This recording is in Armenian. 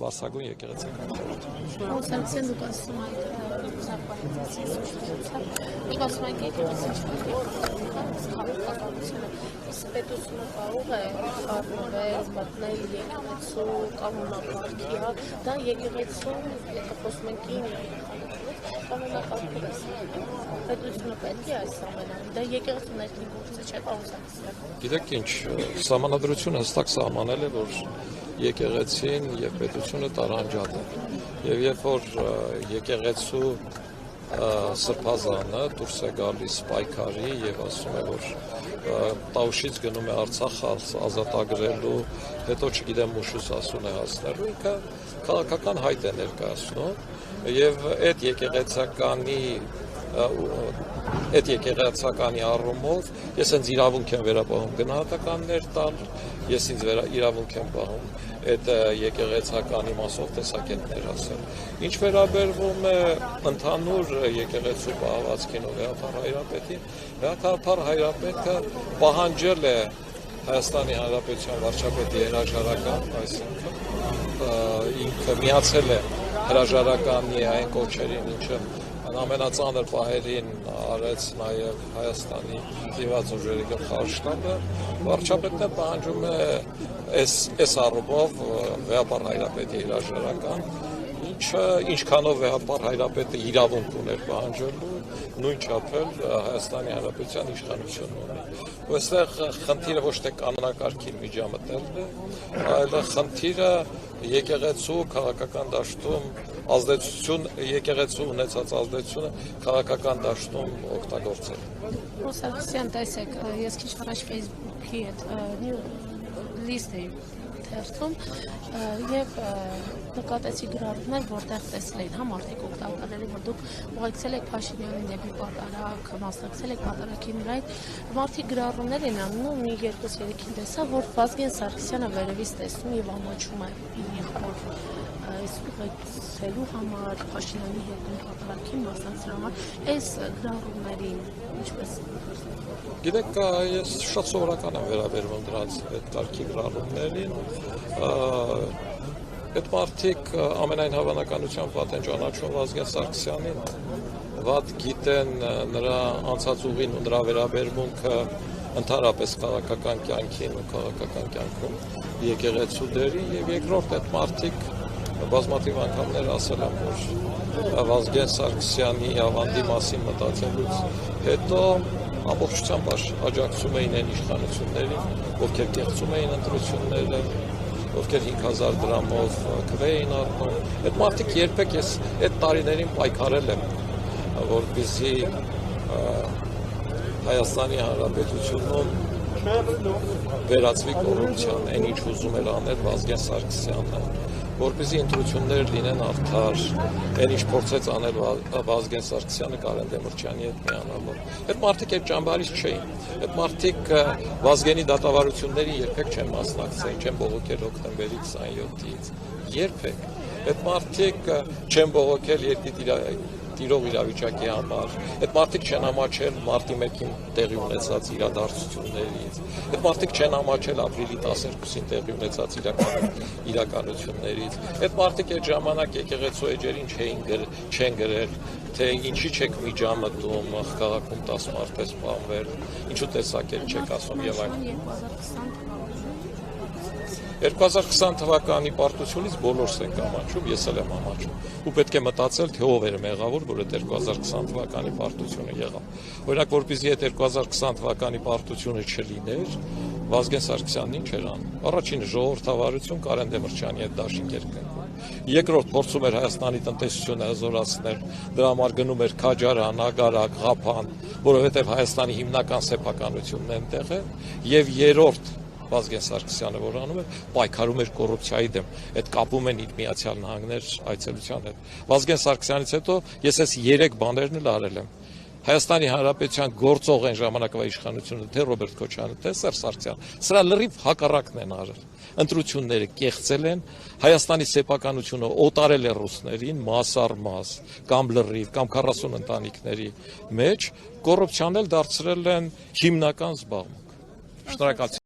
բարձրագույն եկեղեցական Պետությունը կարող է խառնվել, մտնել եկեղեցու կանոնակարգի, դա եկեղեցում, եթե խոսում ենք կին կանոնակարգով է սահմանում, պետությունը պետք է այս ամենը, դա եկեղեցու ներքին գործը չէ, պարոն Սարգսյան։ Գիտեք ինչ, սահմանադրությունը հստակ սահմանել է, որ եկեղեցին եւ պետությունը տարանջատ են, եւ երբ որ եկեղեցու սրբազանը դուրս է գալիս պայքարի եւ ասում է, որ Տաուշից գնում է Արցախ ազատագրելու, հետո չգիտեմ ուշուց ասուն է հասնելու, ինքը քաղաքական հայտ է ներկայացնում եւ այդ եկեղեցականի առումով ես ինձ իրավունք եմ վերապահում գնահատականներ տալ, ես ինձ իրավունք եմ պահում այդ եկեղեցականի մասով տեսակետներ ասել։ Ինչ վերաբերվում է ընդհանուր եկեղեցու պահվածքին ու Գաղափար Հայրապետին, Գաղափար Հայրապետը պահանջել է Հայաստանի Հանրապետության վարչապետի հրաժարական, այսինքն ինքը միացել է հրաժարականի այն կոչերին, ինչը ամենածանր պահերին արեց նաև Հայաստանի զինված ուժերի գլխաշտաբը, վարչապետն պահանջում է այս առումով Գաղափար Հայրապետի հրաժարական, ինչքանով Գաղափար Հայրապետը իրավունք ուներ պահանջելու, նույն չափել Հայաստանի Հանրապետության իշխանությունն ունի։ Ու այստեղ խնդիրը ոչ թե կանոնակարգին միջամտելն է, այլ խնդիրը եկեղեցու քաղաքական դաշտում եկեղեցու ունեցած ազդեցությունը քաղաքական դաշտում օգտագործել։ Պարոն Սարգսյան, տեսեք, ես քիչ առաջ Facebook-ի հետ լիստ էի թերթում եւ նկատեցի գրառումներ, որտեղ տեսել էին համարտիկ օգտակարների, որ դուք ուղեկցել եք Փաշինյանին դեպի պատարագ, մասնակցել եք պատարագի նրա հետ, մարդիկ գրառումներ են անում, մի 2-3-ին տեսա, որ Վազգեն Սարգսյանը վերևից տեսնում եւ ամաչում է իր եղբոր այս ուղեկցելու համար, Փաշինյանի հետ պատարագին մասնակցելու համար, այս գրառումներին ինչպես։ Գիտեք, ես շատ սովորական եմ վերաբերվում դրանց այդ կարգի գրառումներին, այդ մարդիկ ամենայն հավանականությամբ վատ են ճանաչում Վազգեն Սարգսյանին, վատ գիտեն նրա անցած ուղին ու նրա վերաբերմունքը ընդհանրապես քաղաքական կյանքին ու քաղաքական կյանքում եկեղեցու դերին եւ երկրորդ այդ մարդիկ բազմաթիվ անգամներ ասել են, որ Վազգեն Սարգսյանի ավանդի մասին մտածելուց հետո ամբողջությամբ աջակցում էին այն իշխանություններին, ովքեր կեղծում էին ընտրությունները, ովքեր 5000 դրամով քվեին առնում։ Այդ մարդիկ երբեք ես այդ տարիներին պայքարել եմ, որպեսզի Հայաստանի Հանրապետությունում վերածվի կոռուպցիան, այն ինչ ուզում էր անել Վազգեն Սարգսյանը, որպեսզի ընտրություններ լինեն արդար, այն ինչ փորձեց անել Վազգեն Սարգսյանը Կարեն Դեմիրճյանի հետ միանալով։ Այդ մարդիկ այդ ճամբարից չէին։ Այդ մարդիկ Վազգենի դատավարություններին երբեք չեն մասնակցել, չեն բողոքել հոկտեմբերի 27-ից։ Երբեք։ Այդ մարդիկ չեն բողոքել տիրող իրավիճակի համար։ Այդ մարդիկ չեն ամաչել մարտի 1-ին տեղի ունեցած իրադարձություններից։ Այդ մարդիկ չեն ամաչել ապրիլի 12-ին տեղի ունեցած իրականություններից։ Այդ մարդիկ այդ ժամանակ եկեղեցու էջերին չեն գրել, թե ինչի չեք միջամտում քաղաքում 10 մարդ է սպանվել, ինչու տեսակել չեք ասում եւ այլն։ 2020 թվականի պարտությունից բոլորս ենք ամաչում, ես էլ եմ ամաչում։ Ու պետք է մտածել, թե ով էր մեղավոր, որ այդ 2020 թվականի պարտությունը եղավ։ Օրինակ, որպեսզի այդ 2020 թվականի պարտությունը չլիներ, Վազգեն Սարգսյանն ինչ էր անում։ Առաջինը ժողովրդավարություն Կարեն Դեմիրճյանի հետ դաշինք էր կնքում։ Երկրորդ փորձում էր Հայաստանի տնտեսությունը հզորացնել, դրա համար գնում էր Քաջարան, Ագարակ, Ղափան, որովհետև Հայաստանի հիմնական սեփականությունն այնտեղ է, եւ երրորդ Վազգեն Սարգսյանը որ անում է, պայքարում էր կոռուպցիայի դեմ, այդ կապում են իր Միացյալ Նահանգներ այցելության հետ։ Վազգեն Սարգսյանից հետո ես այս 3 բաներն էլ արել եմ։ Հայաստանի Հանրապետության գործող այն ժամանակվա իշխանությունը, թե Ռոբերտ Քոչյանը, թե Սերժ Սարգսյանը, սրա լրիվ հակառակն են արել։ Ընտրությունները կեղծել են, Հայաստանի սեփականությունը օտարել է ռուսներին, մաս առ մաս, կամ լրիվ, կամ 40 ընտանիքների մեջ, կոռուպցիան էլ դարձրել են հիմնական զբաղմունք։ Շնորհակալություն։